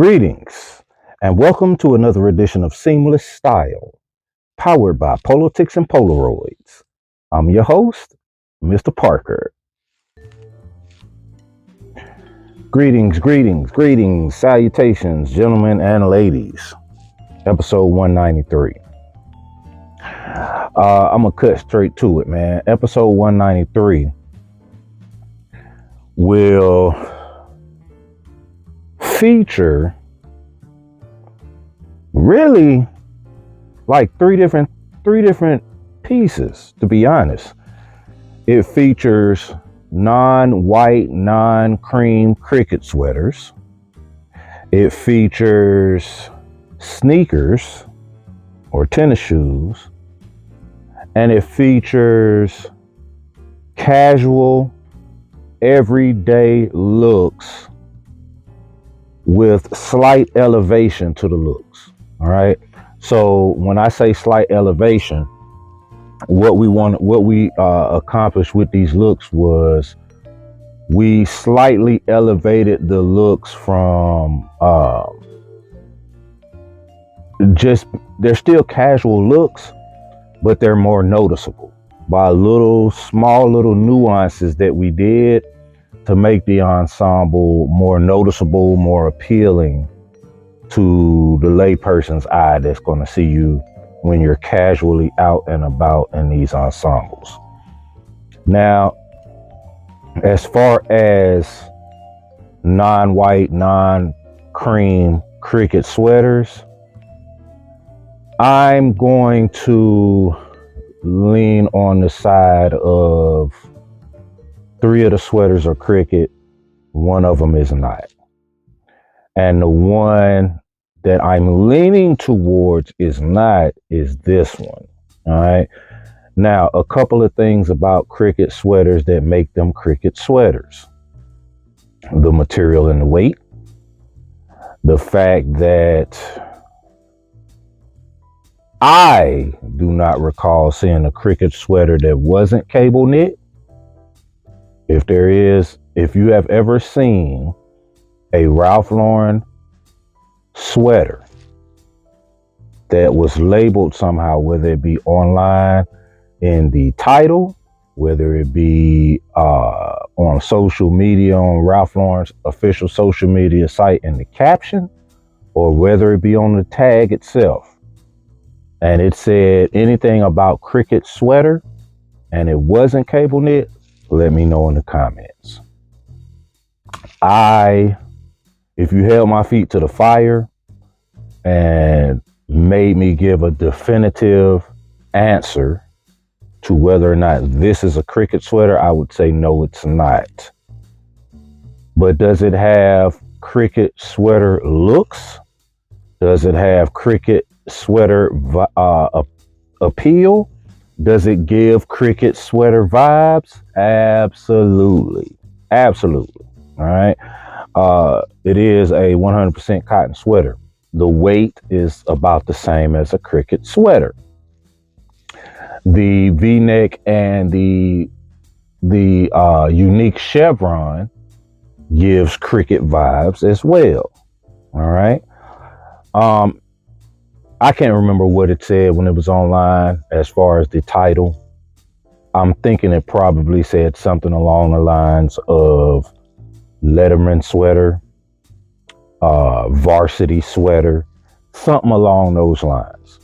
Greetings, and welcome to another edition of Seamless Style, powered by Politics and Polaroids. I'm your host, Mr. Parker. Greetings, salutations, gentlemen and ladies. Episode 193. I'm going to cut straight to it, man. Episode 193 will feature really like three different pieces, to be honest. It features non-white, non-cream cricket sweaters. It features sneakers or tennis shoes. And it features casual, everyday looks with slight elevation to the looks. All right. So when I say slight elevation, what we accomplished with these looks was we slightly elevated the looks from they're still casual looks, but they're more noticeable by small little nuances that we did to make the ensemble more noticeable, more appealing to the layperson's eye that's going to see you when you're casually out and about in these ensembles. Now, as far as non-white, non-cream cricket sweaters, I'm going to lean on the side of 3 of the sweaters are cricket, 1 of them is not. And the one that I'm leaning towards is this one. All right. Now, a couple of things about cricket sweaters that make them cricket sweaters: the material and the weight, the fact that I do not recall seeing a cricket sweater that wasn't cable knit. If you have ever seen a Ralph Lauren sweater that was labeled somehow, whether it be online in the title, whether it be on social media, on Ralph Lauren's official social media site in the caption, or whether it be on the tag itself, and it said anything about cricket sweater and it wasn't cable knit, let me know in the comments. If you held my feet to the fire and made me give a definitive answer to whether or not this is a cricket sweater, I would say no, it's not. But does it have cricket sweater looks? Does it have cricket sweater appeal? Does it give cricket sweater vibes? Absolutely. All right. It is a 100% cotton sweater. The weight is about the same as a cricket sweater. The V-neck and the unique chevron gives cricket vibes as well. All right. I can't remember what it said when it was online as far as the title. I'm thinking it probably said something along the lines of Letterman sweater, varsity sweater, something along those lines.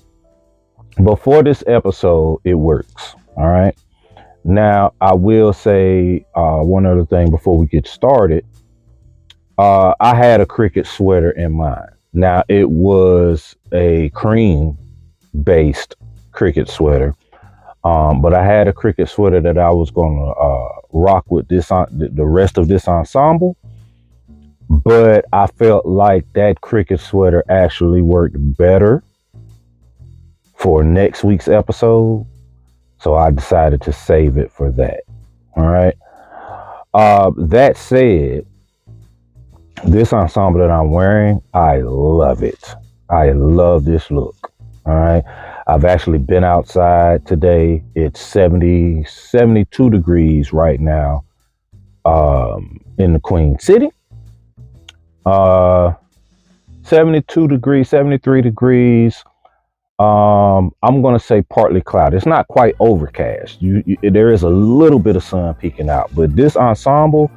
But for this episode, it works. All right. Now, I will say one other thing before we get started. I had a cricket sweater in mind. Now, it was a cream-based cricket sweater, but I had a cricket sweater that I was going to rock with the rest of this ensemble. But I felt like that cricket sweater actually worked better for next week's episode, so I decided to save it for that. All right. That said, this ensemble that I'm wearing, I love it. I love this look. All right. I've actually been outside today. It's 72 degrees right now in the Queen City. 72 degrees, 73 degrees. I'm gonna say partly cloudy. It's not quite overcast. There is a little bit of sun peeking out, but this ensemble,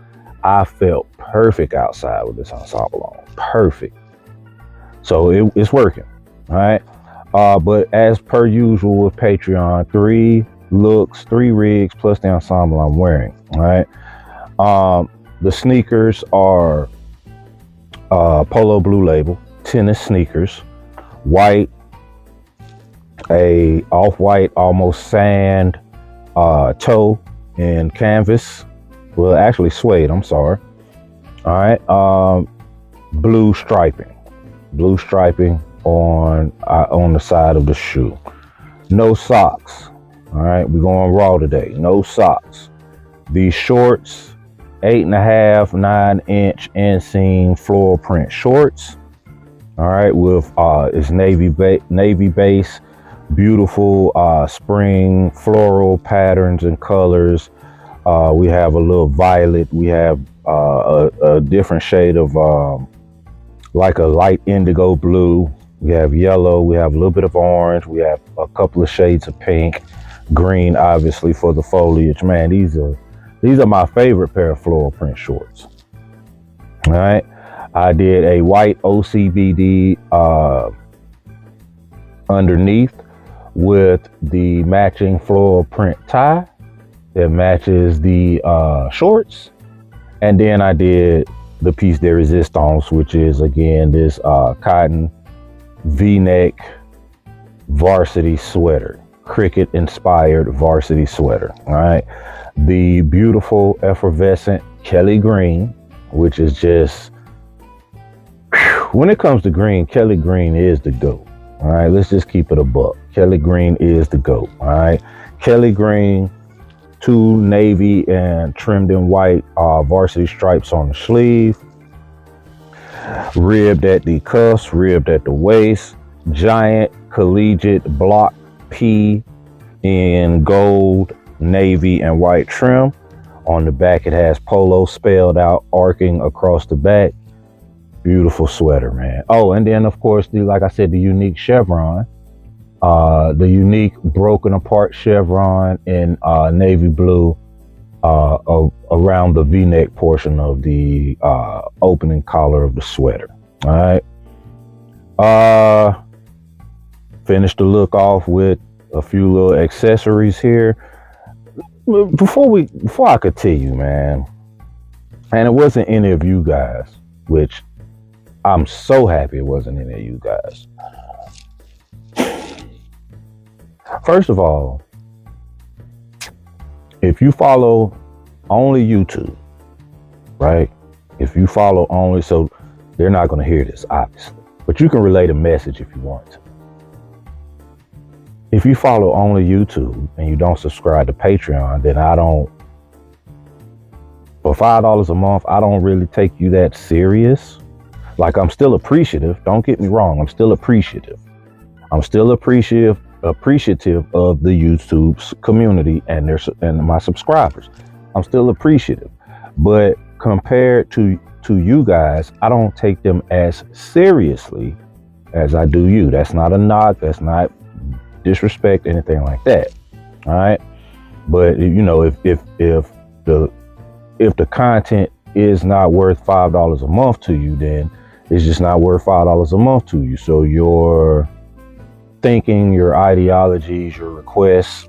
I felt perfect outside with this ensemble on. Perfect. So it's working. All right. But as per usual with Patreon, 3 looks, 3 rigs plus the ensemble I'm wearing. All right. The sneakers are Polo Blue Label tennis sneakers, white, a off-white, almost sand toe and canvas. Well, actually suede. I'm sorry. All right. Blue striping on the side of the shoe. No socks. All right, we're going raw today. No socks. These shorts, 8.5, 9-inch inseam floral print shorts. All right, with it's navy base, beautiful spring floral patterns and colors. We have a little violet. We have a different shade of like a light indigo blue. We have yellow. We have a little bit of orange. We have a couple of shades of pink, green, obviously for the foliage. Man, these are my favorite pair of floral print shorts. All right. I did a white OCBD underneath with the matching floral print tie that matches the shorts. And then I did the piece de resistance, which is again this cotton V-neck varsity sweater, cricket inspired varsity sweater. All right. The beautiful effervescent Kelly green, which is just, when it comes to green, Kelly green is the GOAT. All right. Let's just keep it a buck. Kelly green is the GOAT. All right. Kelly green, 2 navy and trimmed in white varsity stripes on the sleeve, ribbed at the cuffs, ribbed at the waist, giant collegiate block P in gold, navy, and white trim. On the back, it has polo spelled out, arcing across the back. Beautiful sweater, man. Oh, and then of course, like I said, the unique chevron, the unique broken apart chevron in navy blue around the V-neck portion of the opening collar of the sweater. All right. Finished the look off with a few little accessories here. Before I continue, man, and it wasn't any of you guys, which I'm so happy it wasn't any of you guys. First of all, if you follow only YouTube, right? If you follow only, so they're not going to hear this, obviously, but you can relay a message if you want to. If you follow only YouTube and you don't subscribe to Patreon, then for $5 a month, I don't really take you that serious. Like, I'm still appreciative. Don't get me wrong. I'm still appreciative. I'm still appreciative of the YouTube community and my subscribers. I'm still appreciative, but compared to you guys, I don't take them as seriously as I do you. That's not a knock. That's not disrespect, anything like that. All right. But you know, if the content is not worth $5 a month to you, then it's just not worth $5 a month to you. So your thinking, your ideologies, your requests,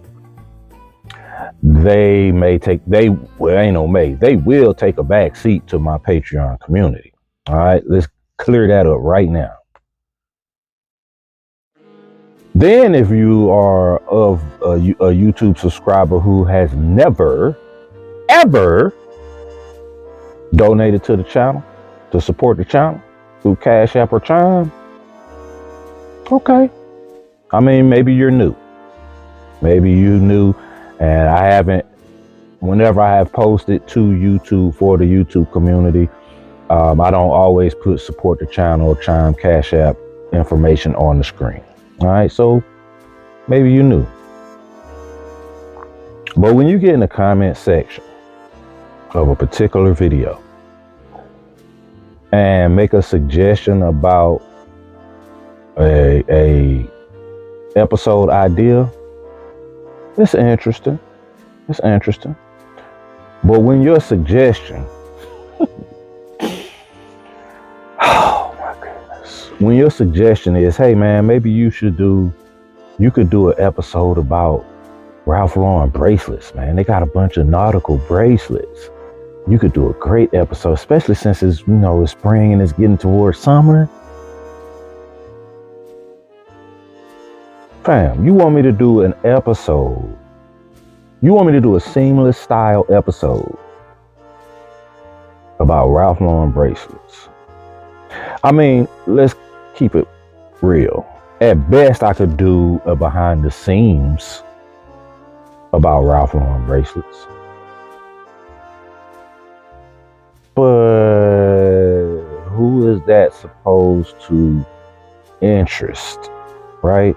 they will take a back seat to my Patreon community. All right, let's clear that up right now. Then if you are of a YouTube subscriber who has never, ever donated to the channel to support the channel through Cash App or Chime, okay. I mean, maybe you're new. Maybe you new, and I haven't, whenever I have posted to YouTube for the YouTube community, I don't always put support the channel, Chime, Cash App information on the screen. All right, so maybe you knew. But when you get in the comment section of a particular video and make a suggestion about a episode idea, it's interesting. It's interesting. But when your suggestion, oh my goodness, when your suggestion is, hey man, maybe you could do an episode about Ralph Lauren bracelets, man. They got a bunch of nautical bracelets. You could do a great episode, especially since it's, it's spring and it's getting towards summer. Fam, you want me to do an episode? You want me to do a seamless style episode about Ralph Lauren bracelets? I mean, let's keep it real. At best, I could do a behind the scenes about Ralph Lauren bracelets. But who is that supposed to interest, right?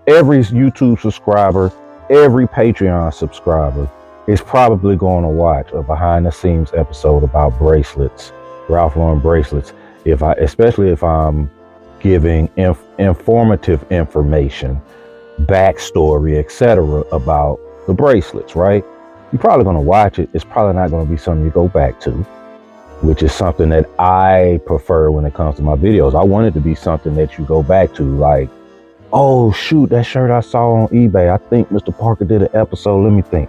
Every YouTube subscriber, every Patreon subscriber is probably going to watch a behind the scenes episode about bracelets, Ralph Lauren bracelets. Especially if I'm giving informative information, backstory, etc. about the bracelets, right? You're probably going to watch it. It's probably not going to be something you go back to, which is something that I prefer when it comes to my videos. I want it to be something that you go back to, like, oh shoot, that shirt I saw on eBay. I think Mr. Parker did an episode. Let me think.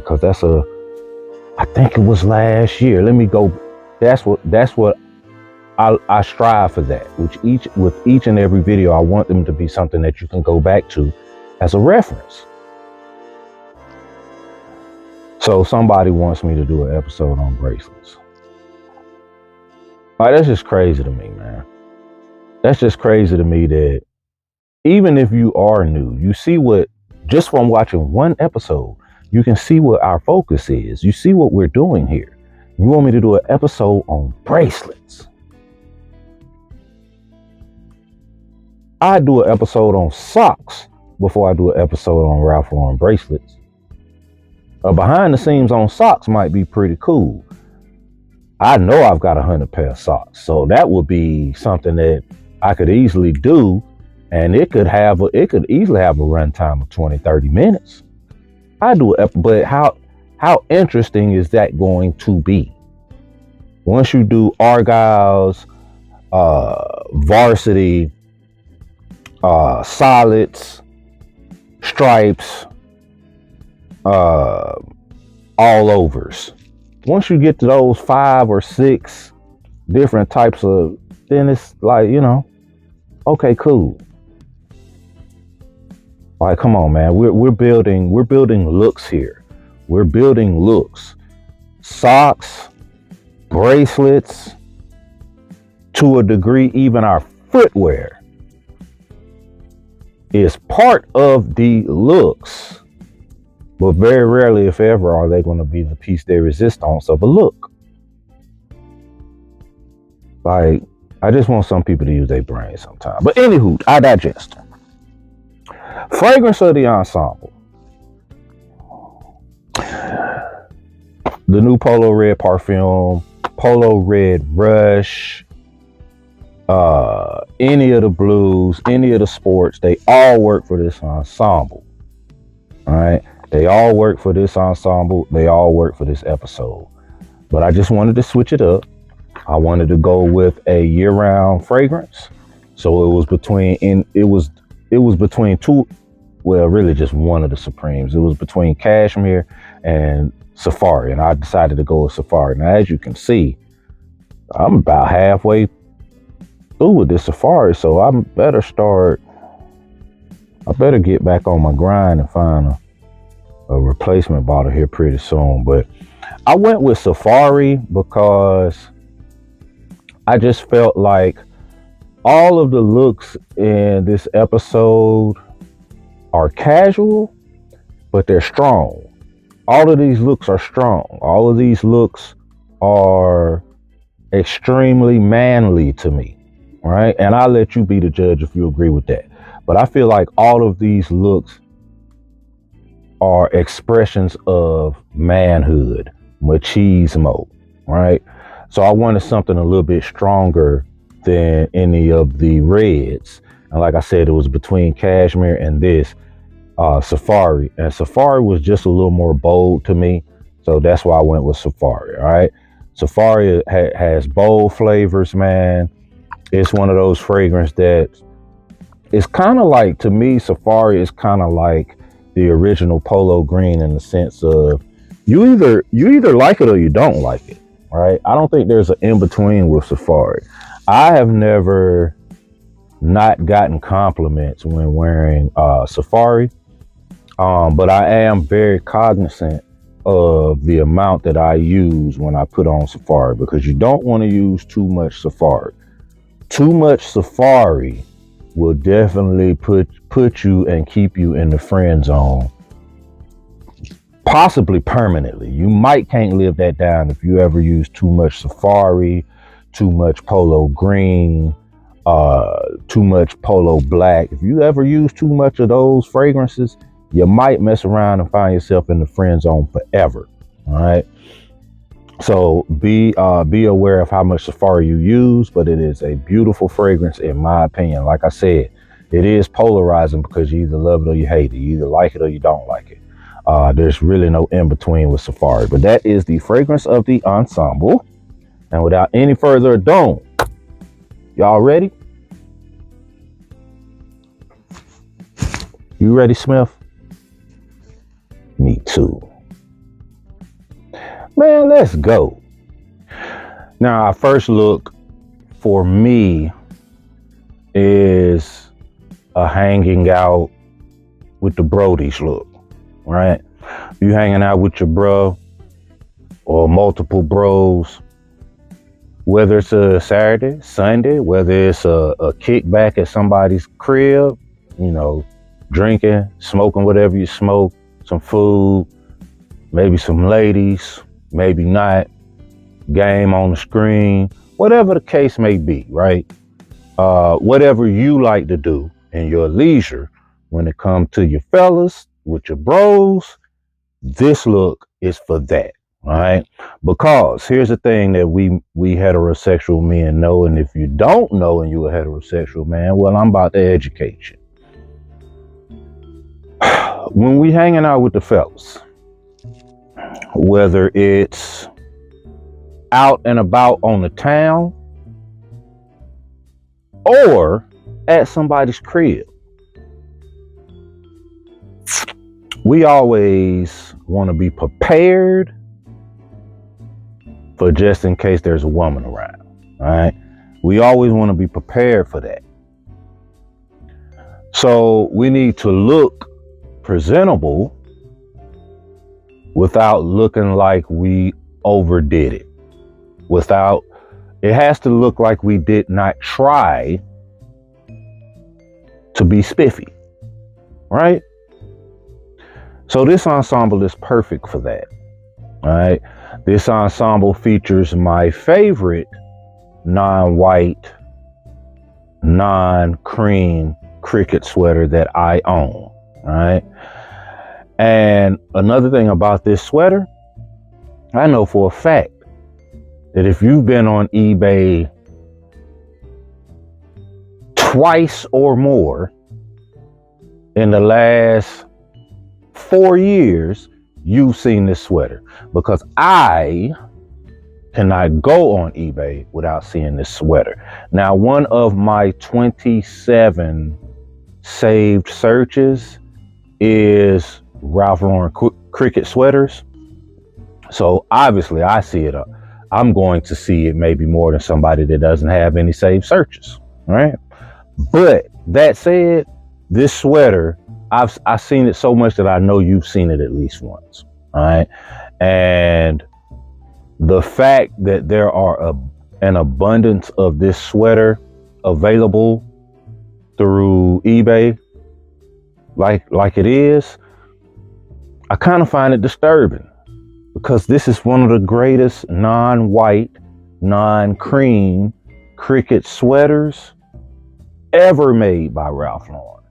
Cause I think it was last year. Let me go. That's what I strive for that. With each and every video, I want them to be something that you can go back to as a reference. So somebody wants me to do an episode on bracelets. Like, that's just crazy to me, man. That's just crazy to me that even if you are new, you see just from watching one episode, you can see what our focus is. You see what we're doing here. You want me to do an episode on bracelets? I do an episode on socks before I do an episode on Ralph Lauren bracelets. Behind the scenes on socks might be pretty cool. I know I've got 100 pair of socks, so that would be something that I could easily do. And it could easily have a runtime of 20-30 minutes. But how interesting is that going to be? Once you do Argyle's, Varsity, Solids, Stripes, all overs. Once you get to those 5 or 6 different types of, then it's like, okay, cool. Like, come on, man. We're building looks here. We're building looks. Socks, bracelets, to a degree, even our footwear is part of the looks. But very rarely, if ever, are they going to be the piece de resistance of a look. Like, I just want some people to use their brains sometimes. But anywho, I digest. Fragrance of the ensemble. The new Polo Red Parfum, Polo Red Rush, any of the blues, any of the sports, they all work for this ensemble. All right. They all work for this ensemble. They all work for this episode. But I just wanted to switch it up. I wanted to go with a year-round fragrance. So it was between two, well, really just one of the Supremes. It was between Cashmere and Safari, and I decided to go with Safari. Now, as you can see, I'm about halfway through with this Safari, so I better get back on my grind and find a replacement bottle here pretty soon. But I went with Safari because I just felt like all of the looks in this episode are casual, but they're strong. All of these looks are strong. All of these looks are extremely manly to me, right? And I'll let you be the judge if you agree with that. But I feel like all of these looks are expressions of manhood, machismo, right? So I wanted something a little bit stronger than any of the reds. And like I said, it was between cashmere and this safari. And safari was just a little more bold to me. So that's why I went with safari. All right. Safari has bold flavors, man. It's one of those fragrances that it's kind of like, to me, safari is kind of like the original polo green in the sense of you either like it or you don't like it, right? I don't think there's an in between with safari. I have never not gotten compliments when wearing safari, but I am very cognizant of the amount that I use when I put on safari, because you don't want to use too much safari. Too much safari will definitely put you and keep you in the friend zone, possibly permanently. You might can't live that down if you ever use too much safari, too much polo green, too much polo black. If you ever use too much of those fragrances, you might mess around and find yourself in the friend zone forever. All right. So be aware of how much safari you use, but it is a beautiful fragrance in my opinion. Like I said, it is polarizing because you either love it or you hate it. You either like it or you don't like it. There's really no in between with safari, but that is the fragrance of the ensemble. And without any further ado, y'all ready? You ready, Smith? Me too. Man, let's go. Now, our first look for me is a hanging out with the Brodies look, right? You hanging out with your bro or multiple bros, whether it's a Saturday, Sunday, whether it's a kickback at somebody's crib, drinking, smoking whatever you smoke, some food, maybe some ladies, maybe not, game on the screen, whatever the case may be, right? Whatever you like to do in your leisure when it comes to your fellas with your bros, this look is for that, all right? Because here's the thing that we heterosexual men know, and if you don't know and you're a heterosexual man, well, I'm about to educate you. When we hanging out with the fellas, whether it's out and about on the town or at somebody's crib, we always want to be prepared for just in case there's a woman around, all right? We always want to be prepared for that. So we need to look presentable without looking like we overdid it. It has to look like we did not try to be spiffy, right? So this ensemble is perfect for that, all right? This ensemble features my favorite non-white, non-cream cricket sweater that I own, all right? And another thing about this sweater, I know for a fact that if you've been on eBay twice or more in the last 4 years, you've seen this sweater, because I cannot go on eBay without seeing this sweater. Now, one of my 27 saved searches is Ralph Lauren cricket sweaters. So obviously I see it. I'm going to see it maybe more than somebody that doesn't have any saved searches, right? But that said, this sweater, I've seen it so much that I know you've seen it at least once, all right? And the fact that there are an abundance of this sweater available through eBay, like it is, I kind of find it disturbing, because this is one of the greatest non-white, non-cream cricket sweaters ever made by Ralph Lauren.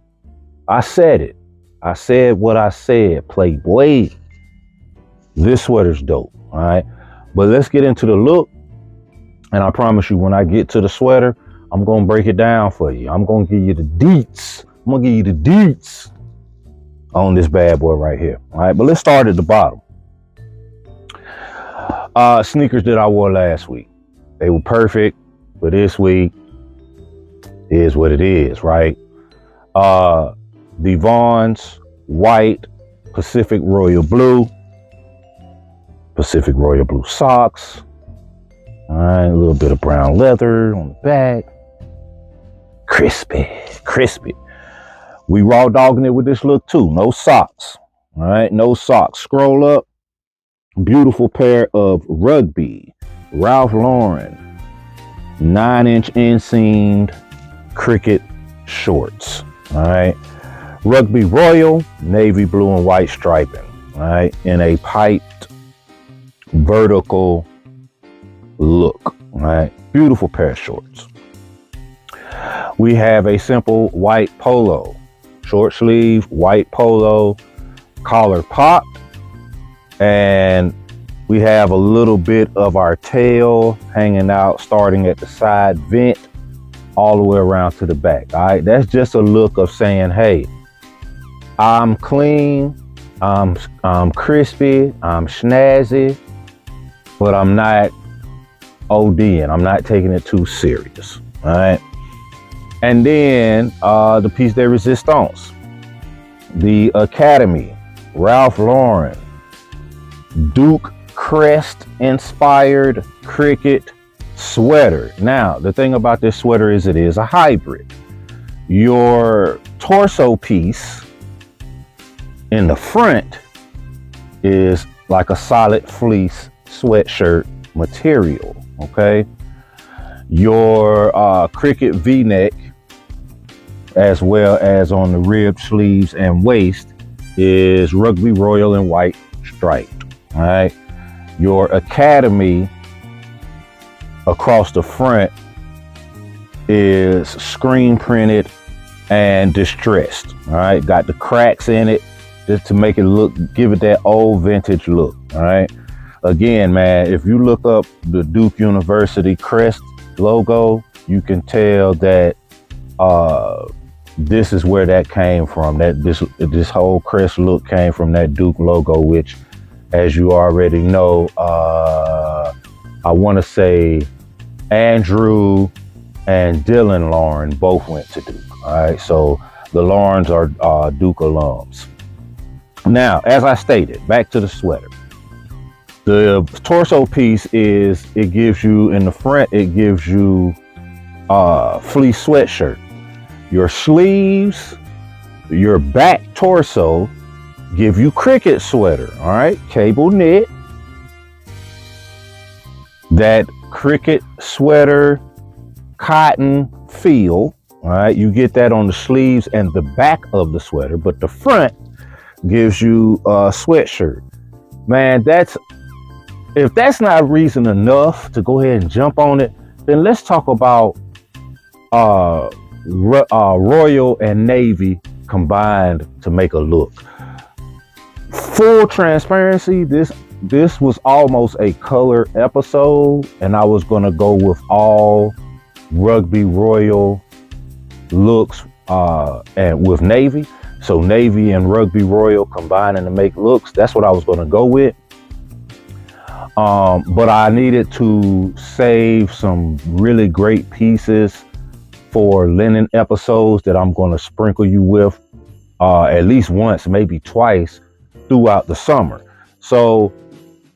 I said it. I said what I said, Playboy. This sweater's dope, all right? But let's get into the look. And I promise you, when I get to the sweater, I'm going to break it down for you. I'm going to give you the deets. I'm going to give you the deets on this bad boy right here. All right, but let's start at the bottom. Sneakers that I wore last week. They were perfect, but this week is what it is, right? The Vons white Pacific Royal blue socks. All right, a little bit of brown leather on the back. Crispy. We raw dogging it with this look too. No socks. All right, no socks. Scroll up. Beautiful pair of Rugby Ralph Lauren 9-inch inseamed cricket shorts. All right, Rugby Royal navy blue and white striping. All right, in a piped vertical look. All right, beautiful pair of shorts. We have a simple white polo, short sleeve white polo, collar popped, and we have a little bit of our tail hanging out, starting at the side vent all the way around to the back. All right, that's just a look of saying, hey, I'm clean, I'm crispy, I'm snazzy, but I'm not ODing. I'm not taking it too serious. All right. And then the piece de resistance, the Academy Ralph Lauren Duke crest inspired cricket sweater. Now, the thing about this sweater is it is a hybrid. Your torso piece in the front is like a solid fleece sweatshirt material, okay? Your cricket V-neck, as well as on the rib sleeves and waist, is Rugby Royal and white striped. All right, your Academy across the front is screen printed and distressed. All right, got the cracks in it just to make it look, give it that old vintage look. All right, again, man, if you look up the Duke University crest logo, you can tell that this is where that came from. That this whole crest look came from that Duke logo, which, as you already know, I want to say Andrew and Dylan Lauren both went to Duke. All right, so the Laurens are Duke alums. Now, as I stated, back to the sweater. The torso piece is, it gives you, in the front, it gives you fleece sweatshirt. Your sleeves, your back torso give you cricket sweater. All right, cable knit. That cricket sweater cotton feel. All right, you get that on the sleeves and the back of the sweater, but the front gives you a sweatshirt. Man, if that's not reason enough to go ahead and jump on it, then let's talk about Royal and Navy combined to make a look. Full transparency, this was almost a color episode, and I was gonna go with all Rugby Royal looks and with Navy. So Navy and Rugby Royal combining to make looks. That's what I was gonna go with. But I needed to save some really great pieces for linen episodes that I'm going to sprinkle you with at least once, maybe twice throughout the summer. So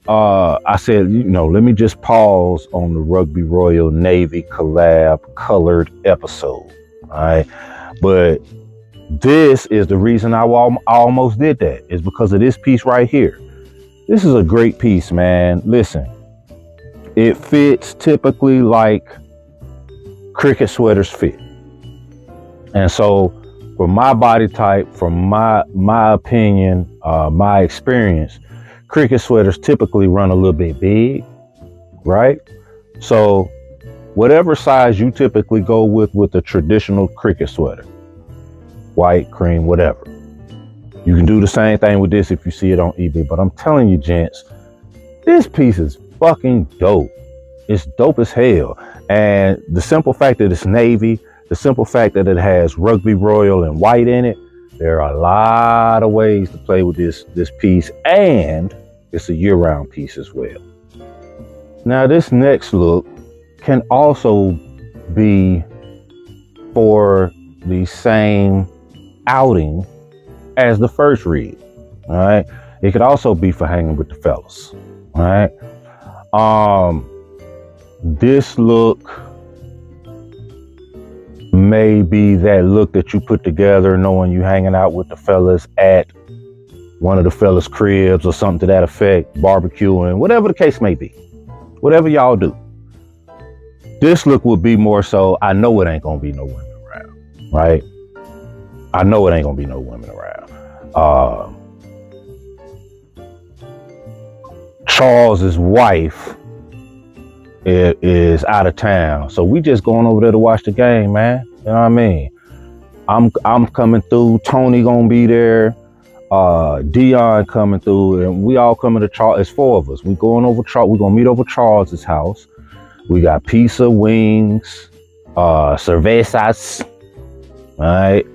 I said, let me just pause on the Rugby Royal Navy collab colored episode. All right. But this is the reason I almost did that, is because of this piece right here. This is a great piece, man. Listen, it fits typically like cricket sweaters fit. And so for my body type, from my opinion, my experience, cricket sweaters typically run a little bit big, right? So whatever size you typically go with a traditional cricket sweater, white, cream, whatever. You can do the same thing with this if you see it on eBay. But I'm telling you, gents, this piece is fucking dope. It's dope as hell. And the simple fact that it's navy, the simple fact that it has rugby royal and white in it, there are a lot of ways to play with this piece, and it's a year-round piece as well. Now, this next look can also be for the same outing as the first read. All right. It could also be for hanging with the fellas. All right. This look may be that look that you put together knowing you hanging out with the fellas at one of the fellas' cribs or something to that effect, barbecuing, whatever the case may be, whatever y'all do. This look would be more so, I know it ain't gonna be no women around, right? I know it ain't gonna be no women around. Charles's wife is out of town, so we just going over there to watch the game, man. You know what I mean? I'm coming through. Tony gonna be there. Dion coming through, and we all coming to Charles. It's four of us. We going over Charles. We gonna meet over Charles's house. We got pizza, wings, cervezas. All right.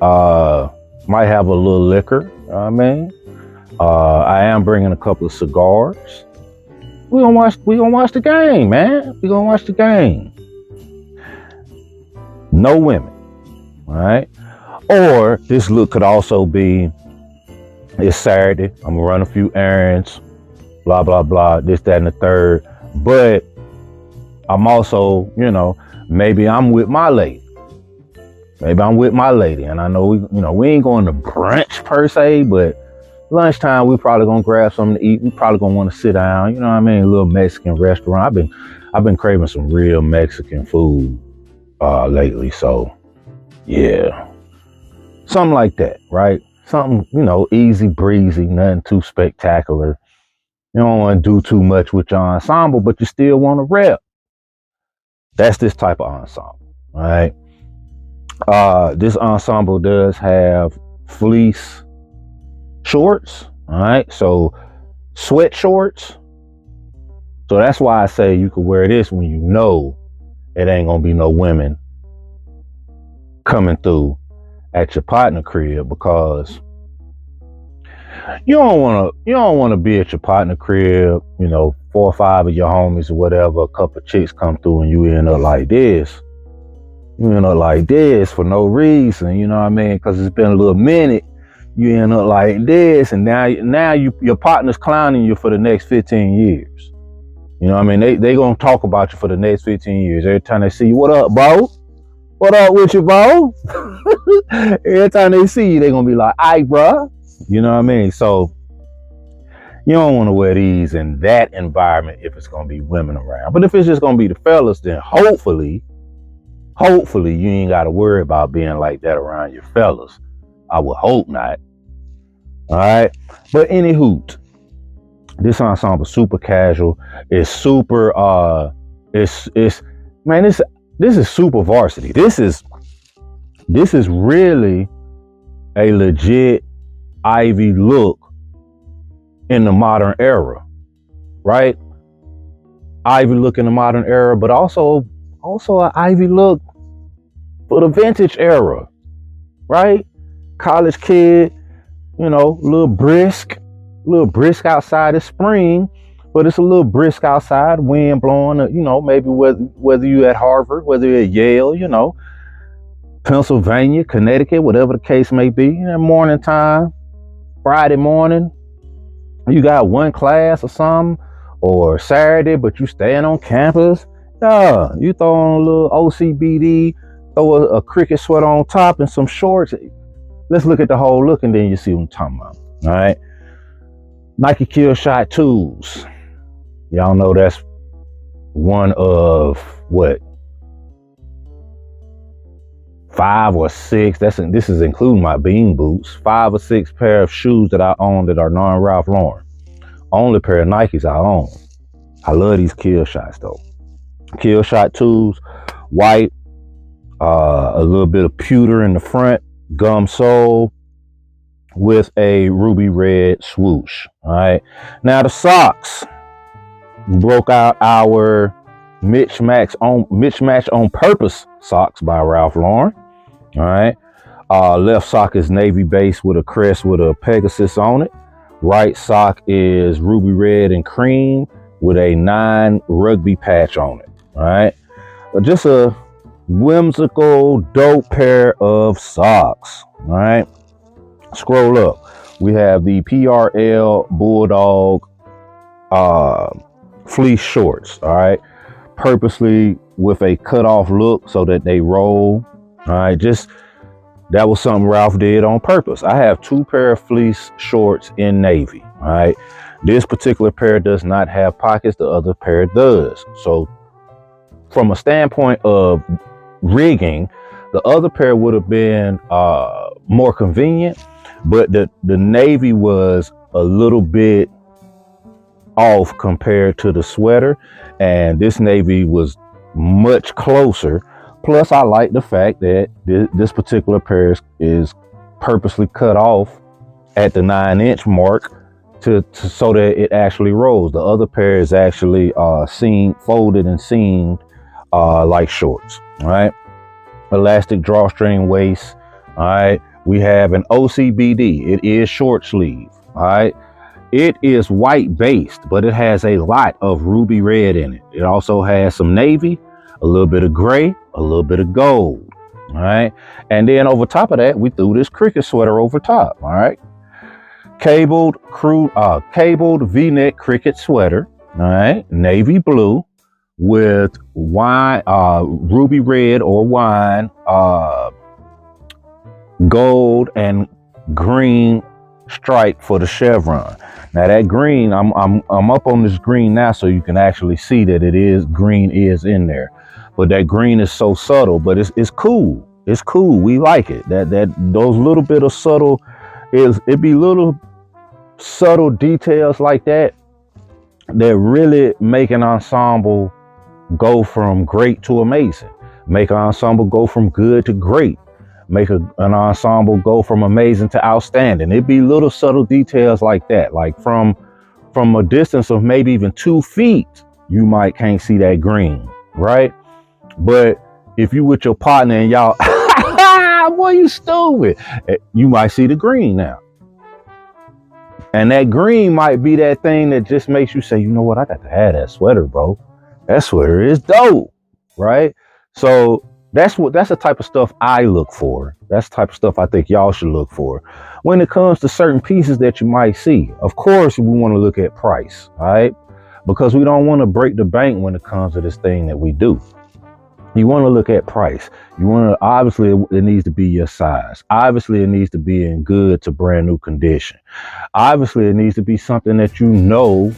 Might have a little liquor. You know what I mean? I am bringing a couple of cigars. We gonna watch the game, man. We gonna watch the game. No women, all right? Or this look could also be, it's Saturday, I'm gonna run a few errands, blah, blah, blah, this, that, and the third. But I'm also, maybe I'm with my lady. And I know we ain't going to brunch per se, but lunchtime, we probably gonna grab something to eat. We probably gonna want to sit down. You know what I mean? A little Mexican restaurant. I've been craving some real Mexican food lately. So yeah, something like that, right? Something easy breezy, nothing too spectacular. You don't want to do too much with your ensemble, but you still want to rep. That's this type of ensemble, right? This ensemble does have fleece shorts, all right? So sweat shorts. So that's why I say you could wear this when you know it ain't gonna be no women coming through at your partner crib, because you don't wanna be at your partner crib, 4 or 5 of your homies or whatever, a couple of chicks come through and you end up like this. You end up like this for no reason, you know what I mean? Because it's been a little minute. You end up like this, and now your partner's clowning you for the next 15 years. You know what I mean? They gonna talk about you for the next 15 years. Every time they see you, what up, bro? What up with you, bro? Every time they see you, they gonna be like, "Aight, bro." You know what I mean? So you don't want to wear these in that environment if it's gonna be women around. But if it's just gonna be the fellas, then hopefully you ain't gotta worry about being like that around your fellas. I would hope not. All right. But anywho, this ensemble super casual. It's super man, this is super varsity. This is really a legit Ivy look in the modern era. Right? Ivy look in the modern era, but also an Ivy look for the vintage era. Right? College kid, a little brisk outside. It's spring, but it's a little brisk outside, wind blowing, maybe whether you at Harvard, whether you're at Yale, Pennsylvania, Connecticut, whatever the case may be. Morning time, Friday morning, you got one class or something, or Saturday, but you staying on campus. Yeah, you throw on a little OCBD, throw a cricket sweater on top and some shorts. Let's look at the whole look, and then you see what I'm talking about. All right. Nike Kill Shot 2s. Y'all know that's one of what? 5 or 6. This is including my bean boots. 5 or 6 pair of shoes that I own that are non-Ralph Lauren. Only pair of Nikes I own. I love these Kill Shots though. Kill Shot 2s, white, a little bit of pewter in the front, gum sole with a ruby red swoosh. All right. Now the socks, broke out our Mismatch on Purpose socks by Ralph Lauren. All right. Left sock is navy base with a crest with a Pegasus on it. Right sock is ruby red and cream with a 9 rugby patch on it. All right. Just a whimsical, dope pair of socks. All right. Scroll up. We have the PRL Bulldog fleece shorts. All right. Purposely with a cutoff look so that they roll. All right. That was something Ralph did on purpose. I have 2 pair of fleece shorts in navy. All right. This particular pair does not have pockets. The other pair does. So from a standpoint of rigging, the other pair would have been more convenient, but the navy was a little bit off compared to the sweater, and this navy was much closer. Plus, I like the fact that this particular pair is purposely cut off at the 9-inch mark to so that it actually rolls. The other pair is actually folded and seamed like shorts. All right. Elastic drawstring waist. All right. We have an OCBD. It is short sleeve. All right. It is white based, but it has a lot of ruby red in it. It also has some navy, a little bit of gray, a little bit of gold. All right. And then over top of that, we threw this cricket sweater over top. All right. Cabled V-neck cricket sweater. All right. Navy blue with wine, ruby red or wine, gold and green stripe for the chevron. Now that green, I'm up on this green now, so you can actually see that green is in there. But that green is so subtle, but it's cool. It's cool. We like it. Those little bit of subtle it be little subtle details like that really make an ensemble go from great to amazing. Make an ensemble go from good to great. Make an ensemble go from amazing to outstanding. It'd be little subtle details like that. Like from a distance of maybe even 2 feet, you might can't see that green, right? But if you with your partner and y'all, boy, you stupid, you might see the green now. And that green might be that thing that just makes you say, you know what, I got to have that sweater, bro. That sweater is dope, right? So that's the type of stuff I look for. That's the type of stuff I think y'all should look for when it comes to certain pieces that you might see. Of course, we want to look at price, all right? Because we don't want to break the bank when it comes to this thing that we do. You want to look at price. You want to, obviously, it needs to be your size. Obviously, it needs to be in good to brand new condition. Obviously, it needs to be something that you know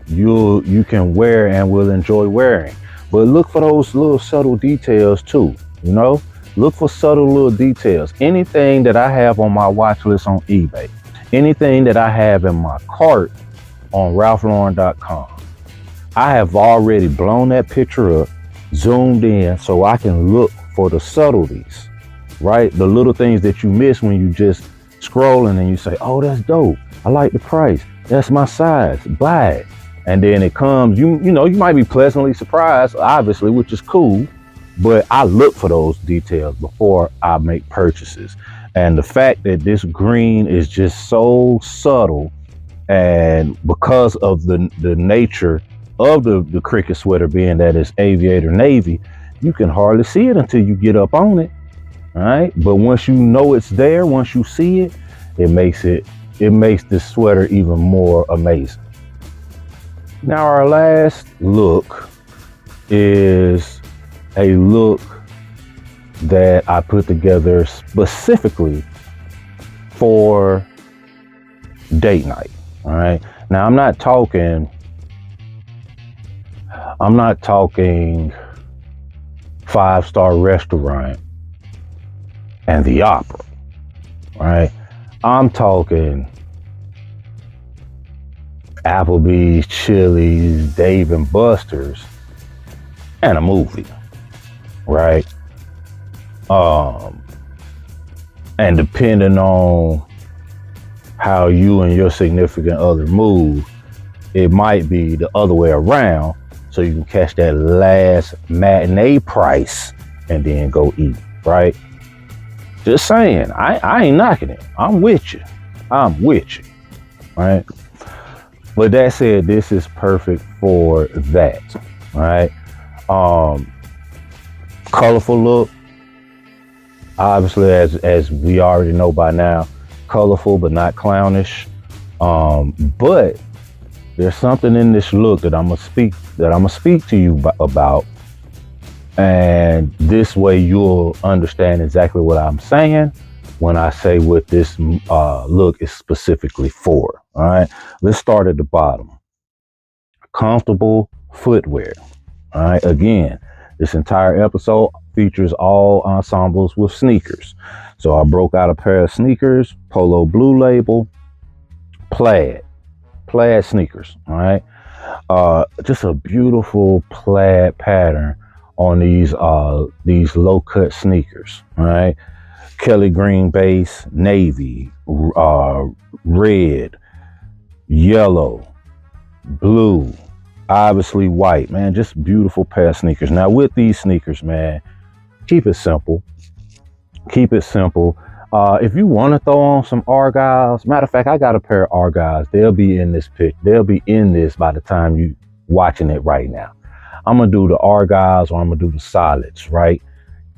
you can wear and will enjoy wearing. But look for those little subtle details too, you know? Look for subtle little details. Anything that I have on my watch list on eBay, anything that I have in my cart on ralphlauren.com, I have already blown that picture up, zoomed in so I can look for the subtleties, right? The little things that you miss when you just scrolling and you say, oh, that's dope. I like the price. That's my size. Buy it. And then it comes, you know, you might be pleasantly surprised, obviously, which is cool, but I look for those details before I make purchases. And the fact that this green is just so subtle, and because of the nature of the cricket sweater being that it's aviator navy, you can hardly see it until you get up on it, all right? But once you know it's there, once you see it, it makes this sweater even more amazing. Now our last look is a look that I put together specifically for date night. All right. Now I'm not talking 5-star restaurant and the opera. All right. I'm talking Applebee's, Chili's, Dave and Buster's, and a movie, right? And depending on how you and your significant other move, it might be the other way around, so you can catch that last matinee price and then go eat, right? Just saying, I ain't knocking it. I'm with you. I'm with you, right? But that said, this is perfect for that, right? Um, Colorful look, obviously, as we already know by now, colorful but not clownish. But there's something in this look that I'm gonna speak to you about, and this way you'll understand exactly what I'm saying when I say what this look is specifically for. All right, let's start at the bottom. Comfortable footwear. All right, again, this entire episode features all ensembles with sneakers. So I broke out a pair of sneakers, Polo Blue Label, plaid sneakers. All right, just a beautiful plaid pattern on these low cut sneakers. All right, Kelly green base, navy, red, yellow, blue, obviously white. Man, just beautiful pair of sneakers. Now with these sneakers, man, keep it simple. Keep it simple. If you want to throw on some Argyles, matter of fact, I got a pair of Argyles. They'll be in this pic. They'll be in this by the time you watching it right now. I'm gonna do the Argyles or I'm gonna do the solids, right?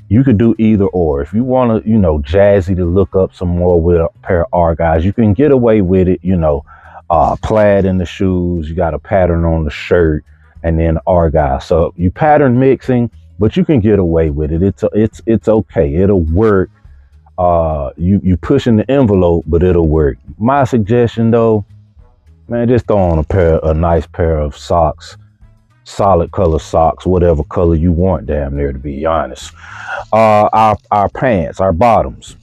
You could do either or. If you want to, jazzy to look up some more with a pair of Argyles, you can get away with it. Plaid in the shoes. You got a pattern on the shirt, and then Argyle. So you pattern mixing, but you can get away with it. It's okay. It'll work. You pushing the envelope, but it'll work. My suggestion though, man, just throw on a nice pair of socks, solid color socks, whatever color you want, damn near, to be honest. Our pants, our bottoms,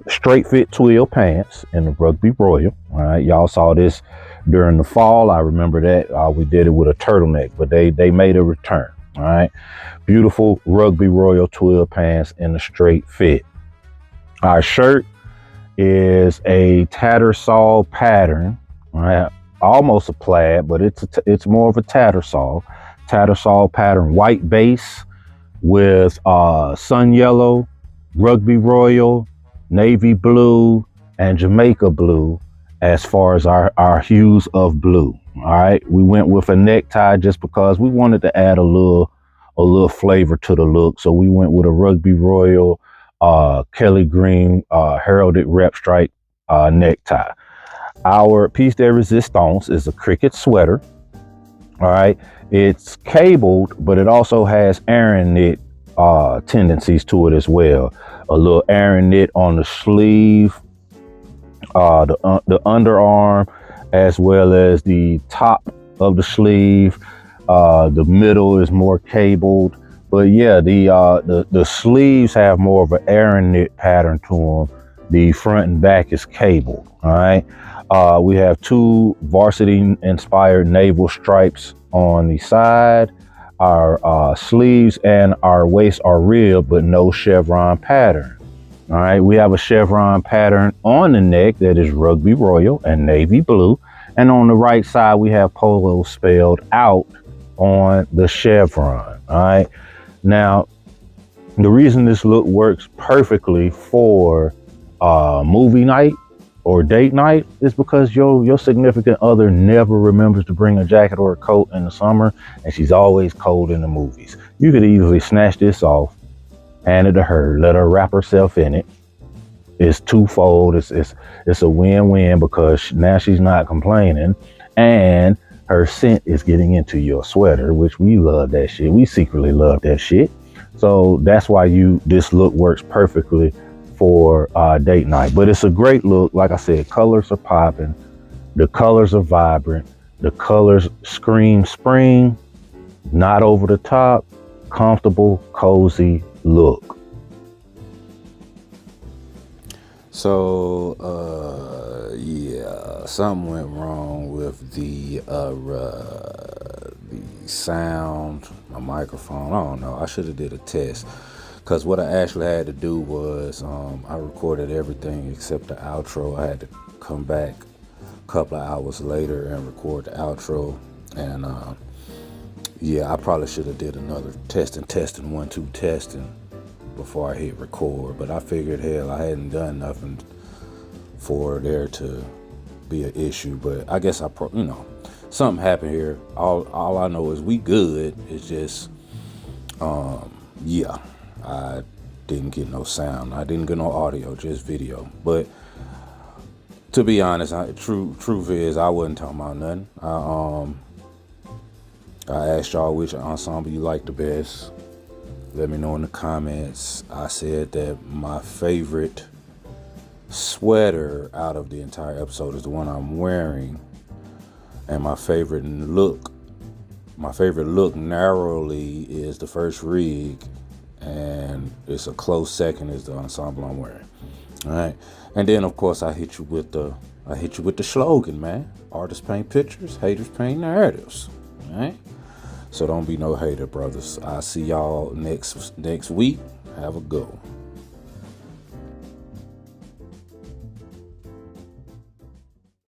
straight fit twill pants in the Rugby Royal. All right, y'all saw this during the fall. I remember that we did it with a turtleneck, but they made a return. All right, beautiful Rugby Royal twill pants in the straight fit. Our shirt is a tattersall pattern. All right, almost a plaid, but it's more of a tattersall pattern, white base with sun yellow, Rugby Royal, navy blue, and Jamaica blue as far as our hues of blue. All right, we went with a necktie just because we wanted to add a little flavor to the look, so we went with a Rugby Royal Kelly green heralded rep stripe necktie. Our piece de resistance is a cricket sweater. All right, it's cabled, but it also has Aran knit tendencies to it as well. A little Aran knit on the sleeve, the underarm, as well as the top of the sleeve. The middle is more cabled, but yeah, the sleeves have more of an Aran knit pattern to them. The front and back is cabled. All right. We have two varsity inspired naval stripes on the side. Our sleeves and our waist are ribbed, but no chevron pattern. All right, we have a chevron pattern on the neck that is Rugby Royal and navy blue. And on the right side, we have polo spelled out on the chevron. All right. Now, the reason this look works perfectly for movie night or date night is because your significant other never remembers to bring a jacket or a coat in the summer, and she's always cold in the movies. You could easily snatch this off, hand it to her, let her wrap herself in it. It's twofold. It's a win-win because now she's not complaining, and her scent is getting into your sweater, which we love that shit. We secretly love that shit. So that's why this look works perfectly for date night. But it's a great look. Like I said, colors are popping. The colors are vibrant. The colors scream spring, not over the top, comfortable, cozy look. So, yeah, something went wrong with the sound, my microphone. I don't know. I should have did a test, because what I actually had to do was I recorded everything except the outro. I had to come back a couple of hours later and record the outro, and Yeah, I probably should have did another testing, 1, 2 testing before I hit record. But I figured, hell, I hadn't done nothing for there to be an issue. But I guess something happened here. All I know is we good. It's just, yeah, I didn't get no sound. I didn't get no audio, just video. But to be honest, truth is I wasn't talking about nothing. I asked y'all which ensemble you like the best. Let me know in the comments. I said that my favorite sweater out of the entire episode is the one I'm wearing. And my favorite look narrowly is the first rig. And it's a close second is the ensemble I'm wearing. All right. And then of course I hit you with the slogan, man. Artists paint pictures, haters paint narratives. All right. So don't be no hater, brothers. I'll see y'all next week. Have a good one.